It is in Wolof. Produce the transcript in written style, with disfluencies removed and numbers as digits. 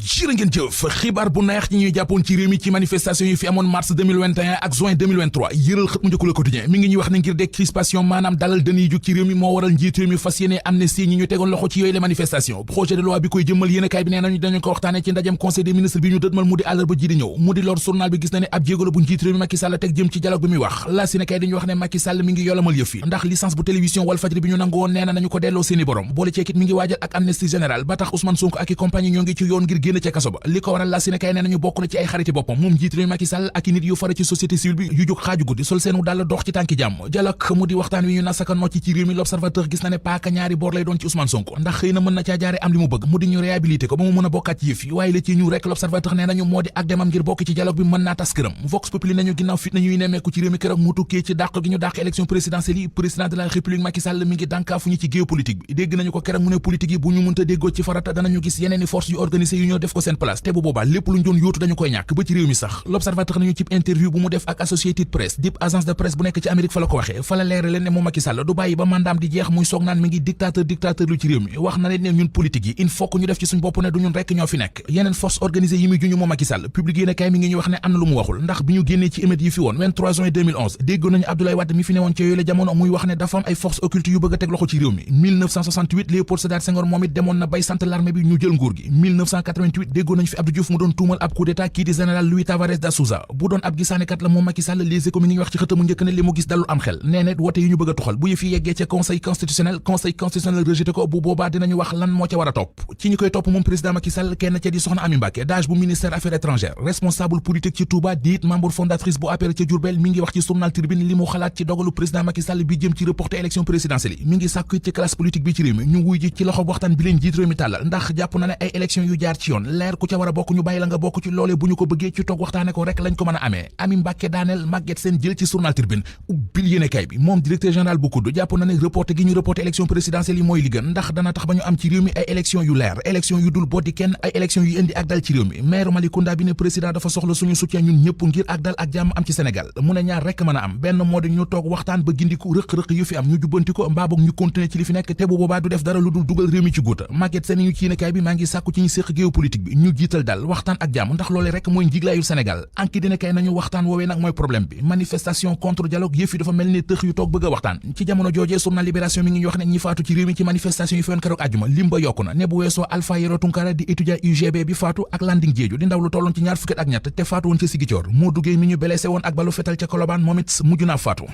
jërë ngeen jëf xibaar bu neex ñi ñuy jàppoon ci réew mi ci manifestation yi fi amoon mars 2021 ak juin 2023 yëral xët mu njëkk Le Quotidien mi ngi ñuy wax ne ngir décrispation maanaam dalal dën yi jóg ci réew mi moo waral njiit réew mi fas yéene amnistie ñi ñu tegoon loxo ci yooyu les manifestations projet de loi bi koy jëmmal yéenekaay bi nee nañu dañu ko waxtaane ci ndajem conseil des ministres bi ñu dëdmal mu di àllarba ji di ñëw mu di lor journal bi gis na ne ab jéego la bu njiit réew mi Macky Sall teg jëm ci dialogue bi muy wax la yéenekaay dañuy wax ne Macky Sall mi ngi yolamal yëf yi ndax licence bu télévision Walfadjri bi ñu nangu woon nee na nañu ko delloo seeni borom boole ceekit mi ngi waajal ak amnistie générale ba tax Ousmane Sonko ak i compagnie ñoo ngi ci yoon ngir génn ca kaso ba li ko waral la Sénégal nee nañu bokk na ci ay xariti boppam moom njiit réew Macky Sall ak i nit yu fare ci société civile bi yu jóg xaaju guddi sol seenu dal dox ci tànki jàmm dialogue mu di waxtaan wi ñu nasaka nocc ci réew mi l'observateur gis na ne paaka ñaari boor lay doon ci Ousmane Sonko ndax xëy na mën na caa jaare am li mu bëgg mu di ñu réhabilité ko ba mu mën a bokkaat ci yëf yi waaye la ci ñu rek l'observateur nee nañu moo di ak demam ngir bokk ci dialogue bi mën naa tas këram Vox Populi nañu ginnaaw fit nañuy nemmeeku ci réew mi keroog mu tukkee ci dàq gi ñu dàq élection présidentielle yi président de la république Macky Sall mi ngi dànkaafu ñi ci géopolitique bi dégg nañu ko keroog mu ne politique yi bu ñu mënta déggoo ci farata danañu gis yeneeni force yu organisé yu ñoo def ko seen place te bu boobaa lépp luñ doon yóotu dañu koy ñàkk ba ci réew mi sax l'observateur nañu ci interview bu mu def ak Associated Press dip agence de presse bu nekk ci Amérique fa la ko waxee fa la leere leen ne moom Macky Sall du bàyyi ba mandaam di jeex muy soog naan mi ngi dictateur lu ci réew mi wax na leen ne ñun politique yi il faut que ñu def ci suñ bopp ne du ñun rekk ñoo fi nekk yeneen force organisée yi muy juñu moom Macky Sall public yéene kay mi ngi ñu wax ne am na lu mu waxul ndax bi ñu génnee ci émeute yi fi woon 23 juin 2011 déggoon nañu Abdoulaye Wade mi fi newoon ci yooyu la jamono muy wax ne dafa am ay force occulte yu bëgg a teg loxo ci réew mi 1968 Léopold Sédar Senghor moom it demoon na bay sant l'armée bi ñu jël nguur gi 1988 déggoon nañu fi Abdou Diouf mu doon tuumal ab coup d'état kii di général Louis Tavares da Souza bu doon ab gisaanekat la moom Macky Sall Les Échos mi ngi wax ci xëtamu njëkk ne li mu gis dalul am xel nee na wote yu ñu bëgg a tuxal bu yëf yi yeggee ca conseil constitutionnel rejeté ko bu boobaa dinañu wax lan moo ca war a topp ci ñi koy topp moom président Macky Sall kenn ca di soxna Ami Mbacké DAGE bu ministère affaires étrangères responsable politique ci Touba di it membre fondatrice bu APR ca Diourbel mi ngi wax ci journal Tribune li mu xalaat ci dogalu président Macky Sall bi jëm ci reporter élection présidentielle yi mi ngi sàkku ci classe politique bi ci réew mi ñu wuy ji ci loxo waxtaan bi leen jiit réew mi tàllal ndax jàpp na ne ay élection yu jaar ci yoon leer ku ca war a bokk ñu bàyyi la nga bokk ci loolee bu ñu ko bëggee ci toog waxtaane ko rek lañ ko mën a amee Ami Mbacké daaneel Maguette Sène jël ci journal Tribune ubbil yéenekaay bi moom directeur général bu COUD jàpp na ne reporter gi ñu reporter élection présidentielle yi mooy li gën ndax dana tax ba ñu am ci réew mi ay élection yu leer élection yu dul boddi kenn ay élection yu indi ak dal ci réew mi maire Malicounda bi ne président dafa soxla suñu soutien ñun ñëpp ngir ak dal ak jàmm am ci Sénégal mu ne ñaar rekk mën a am benn moo di ñu toog waxtaan ba gindiku rëq-rëq yu fi am ñu jubbanti ko mbaa boog ñu continuer ci li fi nekk te bu boobaa du def dara lu dul dugal réew mi ci guuta Maguette Sène ñu ci yéenekaay bi maa ngi sàkku ci ñu séq géopolitique bi ñu jiital dal waxtaan ak jàmm ndax loole rekk mooy njiglaayul Sénégal anki dina kay nañu waxtaan woowee nag mooy problème bi manifestation contre dialogue yëf yi dafa mel ni tëx yu toog bëgg a waxtaan ci jamono joojee journal Libération mi ngi ñu wax ne ñi faatu ci réew mi ci manifestation yi fi woon keroog àjjuma lim ba yokku na ne bu weesoo Alpha Yero Tunkara di étudiant UGB bi faatu ak Landing Diédhiou di ndaw lu tolloon ci ñaar fukki at ak ñett te faatu woon ca Ziguinchor moo duggee mi ñu blessé woon ak balu fetal ca Colobane moom it mujj naa faatu